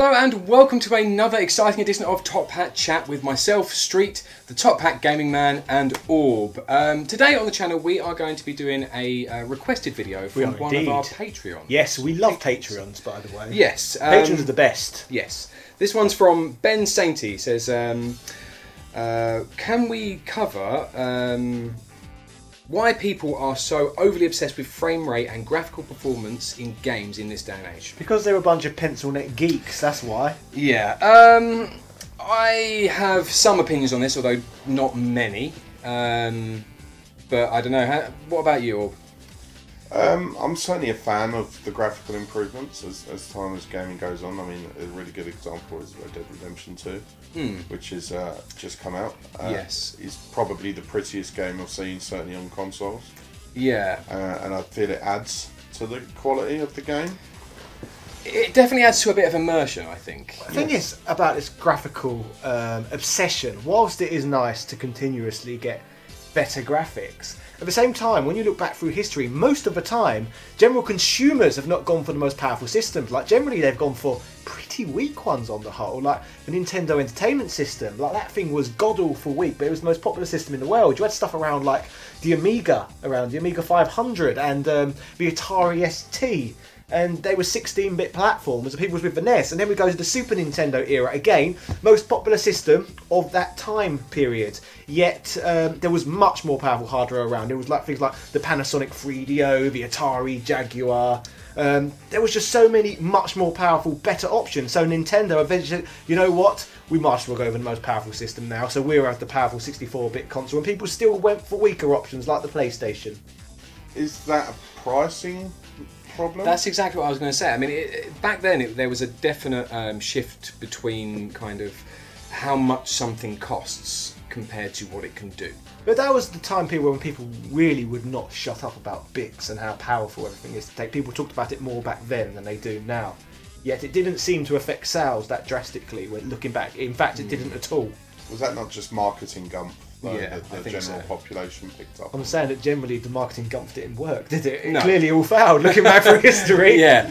Hello and welcome to another exciting edition of Top Hat Chat with myself, Street, the Top Hat Gaming Man and Orb. Today on the channel we are going to be doing a requested video from one of our Patreons. Yes, we love Patreons, by the way. Yes. Patrons are the best. Yes. This one's from Ben Sainty. Says, can we cover why people are so overly obsessed with frame rate and graphical performance in games in this day and age? Because they're a bunch of pencil neck geeks, that's why. Yeah. I have some opinions on this, although not many. But I don't know. What about you, Orb? I'm certainly a fan of the graphical improvements as time as gaming goes on. I mean, a really good example is Red Dead Redemption 2, which is just come out. Yes. It's probably the prettiest game I've seen, certainly on consoles. Yeah. And I feel it adds to the quality of the game. It definitely adds to a bit of immersion, I think. The thing is about this graphical obsession, whilst it is nice to continuously get better graphics, at the same time, when you look back through history, most of the time, general consumers have not gone for the most powerful systems. Like, generally, they've gone for pretty weak ones on the whole. Like, the Nintendo Entertainment System, like, that thing was god-awful weak, but it was the most popular system in the world. You had stuff around, like, the Amiga, around the Amiga 500, and the Atari ST. And they were 16-bit platforms, and people was with the NES. And then we go to the Super Nintendo era. Again, most popular system of that time period. Yet, there was much more powerful hardware around. It was like things like the Panasonic 3DO, the Atari Jaguar. There was just so many much more powerful, better options. So Nintendo eventually, you know what? We might as well go with the most powerful system now. So we're at the powerful 64-bit console. And people still went for weaker options like the PlayStation. Is that a pricing problem? That's exactly what I was going to say. I mean, back then there was a definite shift between kind of how much something costs compared to what it can do. But that was the time period when people really would not shut up about bits and how powerful everything is to take. People talked about it more back then than they do now. Yet it didn't seem to affect sales that drastically when looking back. In fact, it didn't at all. Was that not just marketing gump? Yeah, the general population picked up. I'm saying that generally the marketing gump didn't work, did it? It No. clearly all failed, looking back through history. Yeah.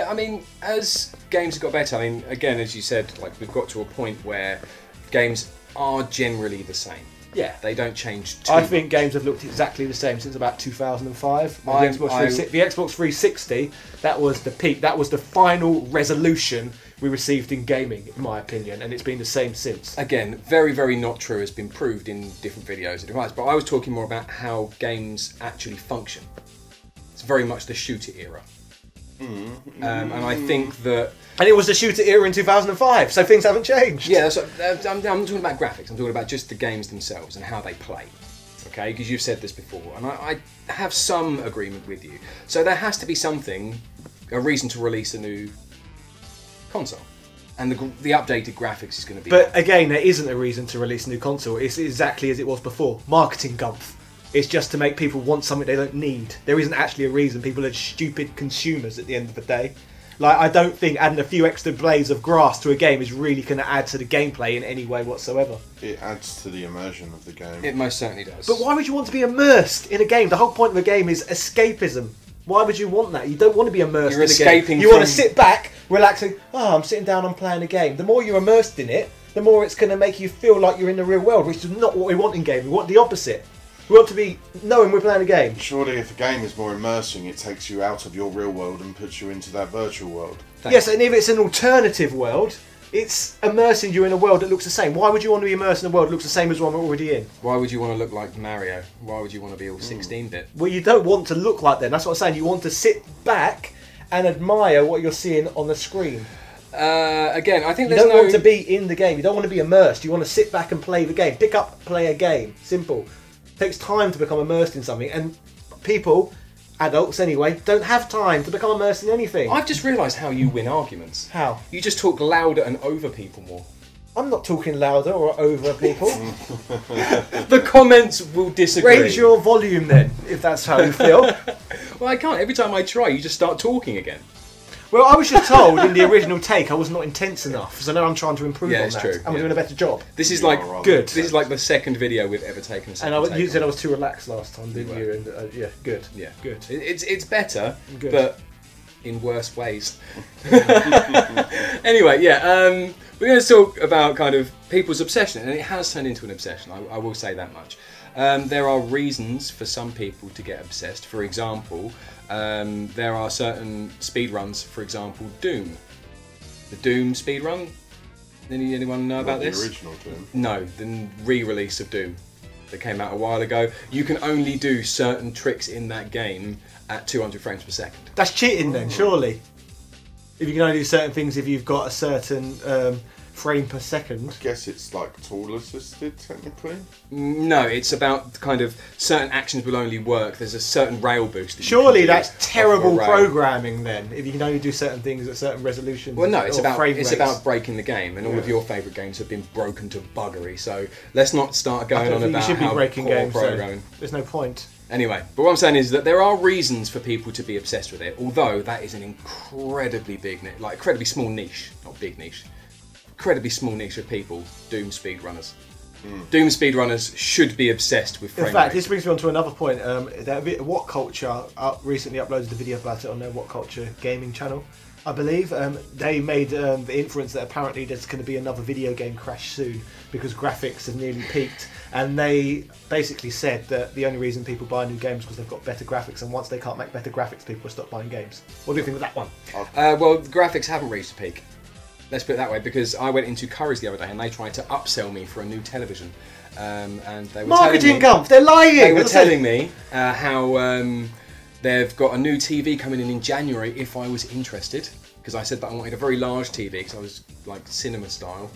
I mean, as games have got better, I mean, again, as you said, like, we've got to a point where games are generally the same. Yeah. They don't change too I much. think games have looked exactly the same since about 2005. The I- Xbox 360, that was the peak. That was the final resolution we received in gaming, in my opinion, and it's been the same since. Again, very, very not true, has been proved in different videos and different ways, but I was talking more about how games actually function. It's very much the shooter era. And I think that... And it was the shooter era in 2005, so things haven't changed. Yeah, I'm talking about graphics, I'm talking about just the games themselves and how they play. Okay, because you've said this before, and I have some agreement with you. So there has to be something, a reason to release a new console. And the updated graphics is going to be... But again, there isn't a reason to release a new console. It's exactly as it was before. Marketing gumph. It's just to make people want something they don't need. There isn't actually a reason. People are stupid consumers at the end of the day. Like, I don't think adding a few extra blades of grass to a game is really going to add to the gameplay in any way whatsoever. It adds to the immersion of the game. It most certainly does. But why would you want to be immersed in a game? The whole point of a game is escapism. Why would you want that? You don't want to be immersed You're in a escaping game. You want to from- sit back, relaxing. Oh, I'm sitting down, I'm playing a game. The more you're immersed in it, the more it's going to make you feel like you're in the real world, which is not what we want in game. We want the opposite. We want to be knowing we're playing a game. Surely if a game is more immersing, it takes you out of your real world and puts you into that virtual world. Yes, and if it's an alternative world, it's immersing you in a world that looks the same. Why would you want to be immersed in a world that looks the same as one we're already in? Why would you want to look like Mario? Why would you want to be all 16-bit? Well, you don't want to look like them. That's what I'm saying. You want to sit back and admire what you're seeing on the screen. Again, I think You there's don't no... want to be in the game. You don't want to be immersed. You want to sit back and play the game. Pick up, play a game. Simple. It takes time to become immersed in something. And people, adults anyway, don't have time to become immersed in anything. I've just realised how you win arguments. How? You just talk louder and over people more. I'm not talking louder or over people. The comments will disagree. Raise your volume then, if that's how you feel. Well, I can't. Every time I try, you just start talking again. Well, I was just told in the original take I was not intense enough, so now I'm trying to improve on it's that. true. And we're Yeah. doing a better job. This is You like are rather good. This is like the second video we've ever taken. And you said I was too relaxed last time, didn't you? And yeah, good. Yeah, Good. It's better, Good. but in worse ways. Anyway, yeah, we're going to talk about kind of people's obsession, and it has turned into an obsession. I will say that much. There are reasons for some people to get obsessed. For example, there are certain speedruns. For example, Doom. The Doom speedrun. Anyone know about this? The original Doom. No, the re-release of Doom that came out a while ago. You can only do certain tricks in that game at 200 frames per second. That's cheating then, surely. If you can only do certain things if you've got a certain frame per second. I guess it's like tool assisted technically. No, it's about kind of certain actions will only work. There's a certain rail boost. That Surely that's terrible programming then. If you can only do certain things at certain resolutions. Well, no, it's about breaking the game, and all of your favourite games have been broken to buggery. So let's not start going on about how breaking poor games, programming. There's no point. Anyway, but what I'm saying is that there are reasons for people to be obsessed with it, although that is an incredibly big, incredibly small niche, not big niche, incredibly small niche of people, Doom speedrunners. Doom speedrunners should be obsessed with frame In fact, rate. this brings me on to another point. What Culture recently uploaded a video about it on their What Culture gaming channel, I believe. They made the inference that apparently there's going to be another video game crash soon because graphics have nearly peaked. And they basically said that the only reason people buy new games is because they've got better graphics, and once they can't make better graphics, people will stop buying games. What do you think of that one? Well, the graphics haven't reached a peak. Let's put it that way, because I went into Curry's the other day and they tried to upsell me for a new television. And they were Marketing gump, they're lying! They were telling me how they've got a new TV coming in January if I was interested. Because I said that I wanted a very large TV, because I was like cinema style.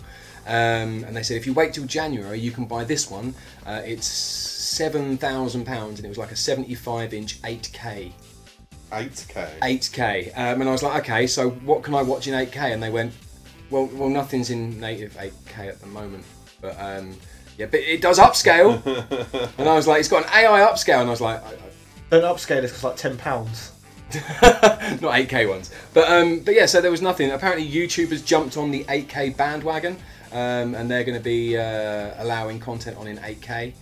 And they said if you wait till January you can buy this one. It's £7,000 and it was like a 75-inch 8K. 8K? 8K. And I was like, okay, so what can I watch in 8K? And they went, well, nothing's in native 8K at the moment. But yeah, but it does upscale. And I was like, it's got an AI upscale. And I was like... Don't upscale, it's like £10. Not 8K ones. But yeah, so there was nothing. Apparently YouTube has jumped on the 8K bandwagon. And they're going to be allowing content on in 8K.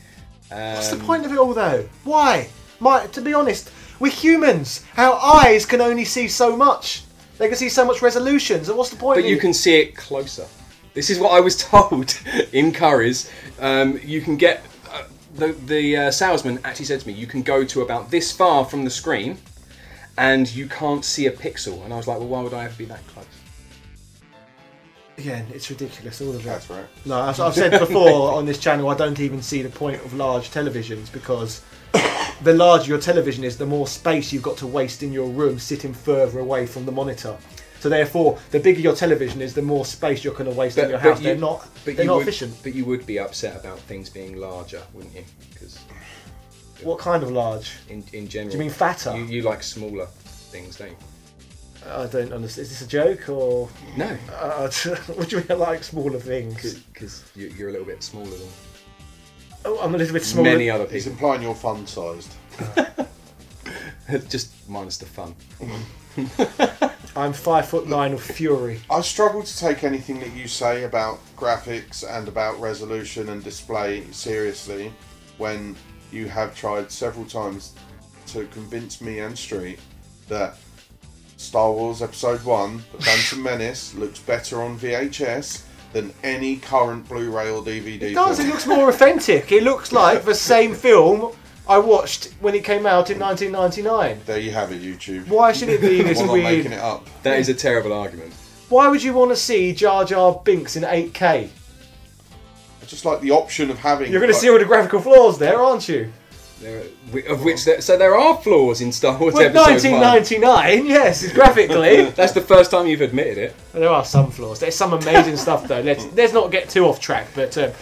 What's the point of it all though? Why? To be honest, we're humans. Our eyes can only see so much. They can see so much resolution. So what's the point? But you can see it closer. This is what I was told in Curry's. You can get... the salesman actually said to me, you can go to about this far from the screen and you can't see a pixel. And I was like, well, why would I have to be that close? Again, it's ridiculous, all of it. That's right. No, I've said before on this channel, I don't even see the point of large televisions, because the larger your television is, the more space you've got to waste in your room sitting further away from the monitor. So therefore, the bigger your television is, the more space you're going to waste in your house. They're not efficient. But you would be upset about things being larger, wouldn't you? Because what kind of large? In general. Do you mean fatter? You like smaller things, don't you? I don't understand. Is this a joke or no? What do you mean, like smaller things? Because you're a little bit smaller than. Oh, I'm a little bit smaller. Many other people. He's implying you're fun-sized. Just minus the fun. I'm 5'9" of fury. I struggle to take anything that you say about graphics and about resolution and display seriously when you have tried several times to convince me and Street that Star Wars Episode 1, The Phantom Menace, looks better on VHS than any current Blu-ray or DVD It does, film. it looks more authentic. It looks like the same film I watched when it came out in 1999. There you have it, YouTube. Why should it be this We're not weird... making it up. That is a terrible argument. Why would you want to see Jar Jar Binks in 8K? I just like the option of having... You're going to see all the graphical flaws there, aren't you? So there are flaws in Star Wars Well, Episode 1. 1999, yes, it's graphically. That's the first time you've admitted it. There are some flaws. There's some amazing stuff though. Let's not get too off track. But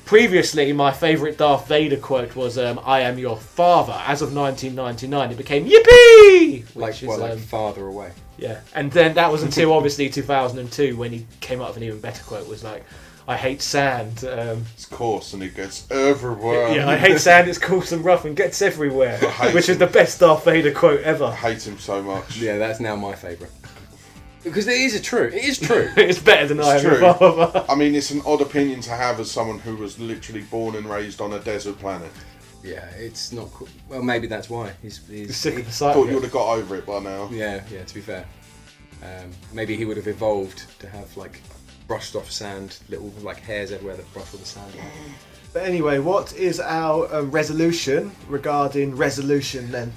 previously, my favourite Darth Vader quote was "I am your father." As of 1999, it became "Yippee!" Like farther away. Yeah, and then that was until obviously 2002 when he came up with an even better quote. Was like, "I hate sand." It's coarse and it gets everywhere. Yeah, I hate sand. It's coarse and rough and gets everywhere. Which is him. the best Darth Vader quote ever. I hate him so much. Yeah, that's now my favourite. Because it is true. It is true. It's better than I am true. your father. I mean, it's an odd opinion to have as someone who was literally born and raised on a desert planet. Yeah, it's not cool. Well, maybe that's why. He's Sick of the sight Thought of you would it. have got over it by now. Yeah, to be fair. Maybe he would have evolved to have like brushed off sand, little like hairs everywhere that brush all the sand off. But anyway, what is our resolution regarding resolution then?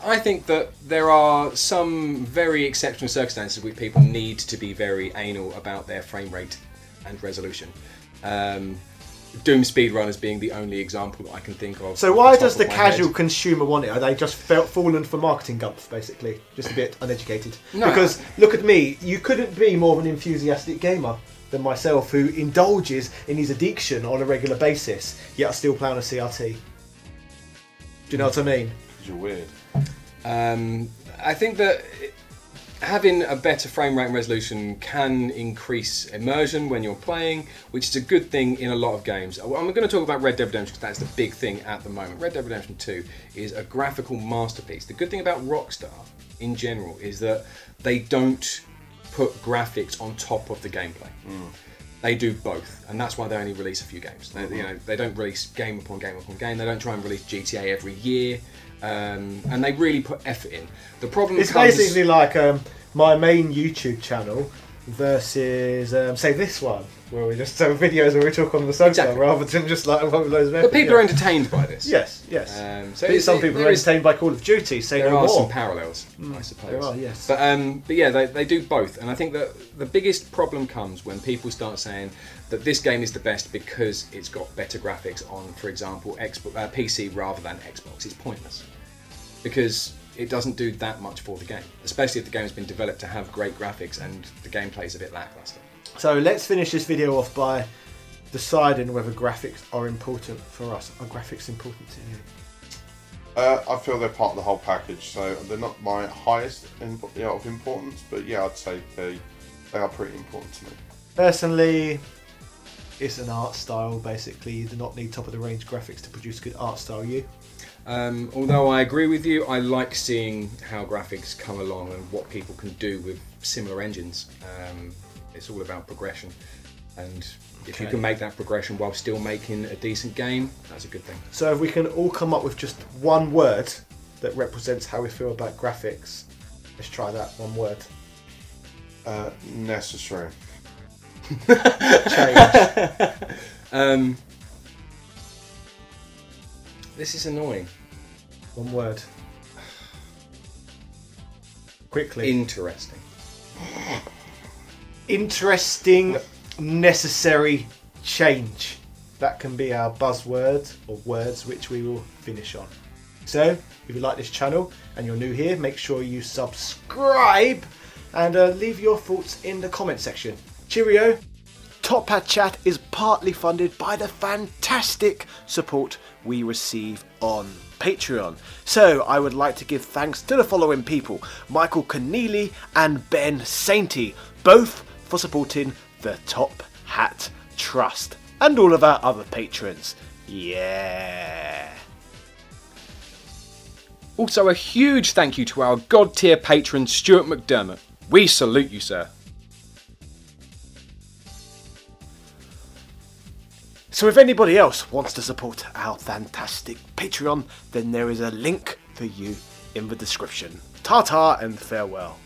I think that there are some very exceptional circumstances where people need to be very anal about their frame rate and resolution. Doom speedrunners being the only example that I can think of. So why does the casual consumer want it? Are they just fallen for marketing gumph, basically? Just a bit uneducated? No. Because, look at me, you couldn't be more of an enthusiastic gamer than myself who indulges in his addiction on a regular basis, yet I still play on a CRT. Do you know what I mean? Because you're weird. I think that having a better frame rate and resolution can increase immersion when you're playing, which is a good thing in a lot of games. I'm going to talk about Red Dead Redemption because that's the big thing at the moment. Red Dead Redemption 2 is a graphical masterpiece. The good thing about Rockstar in general is that they don't put graphics on top of the gameplay. They do both, and that's why they only release a few games. They don't release game upon game upon game. They don't try and release GTA every year. And they really put effort in. The problem it's basically like my main YouTube channel versus say this one where we just have videos where we talk on the sofa rather than just like loads of. But people are entertained by this. Yes. So some people are entertained by Call of Duty. Say no more. There are some parallels, I suppose. There are, yes. But yeah, they do both, and I think that the biggest problem comes when people start saying that this game is the best because it's got better graphics on, for example, PC rather than Xbox. It's pointless because it doesn't do that much for the game, especially if the game has been developed to have great graphics and the gameplay is a bit lackluster. So let's finish this video off by deciding whether graphics are important for us. Are graphics important to you? I feel they're part of the whole package, so they're not my highest of importance, but yeah, I'd say they are pretty important to me. Personally, it's an art style, basically. You do not need top-of-the-range graphics to produce good art style, you? Although I agree with you, I like seeing how graphics come along and what people can do with similar engines. It's all about progression, and if you can make that progression while still making a decent game, that's a good thing. So if we can all come up with just one word that represents how we feel about graphics, let's try that one word. Necessary. Change. This is annoying. One word. Quickly. Interesting. Interesting, necessary, change. That can be our buzzword or words which we will finish on. So, if you like this channel and you're new here, make sure you subscribe and leave your thoughts in the comment section. Cheerio! Top Hat Chat is partly funded by the fantastic support we receive on Patreon. So I would like to give thanks to the following people: Michael Keneally and Ben Sainty, both for supporting the Top Hat Trust and all of our other patrons. Yeah! Also a huge thank you to our God tier patron Stuart McDermott. We salute you, sir. So if anybody else wants to support our fantastic Patreon, then there is a link for you in the description. Ta-ta and farewell.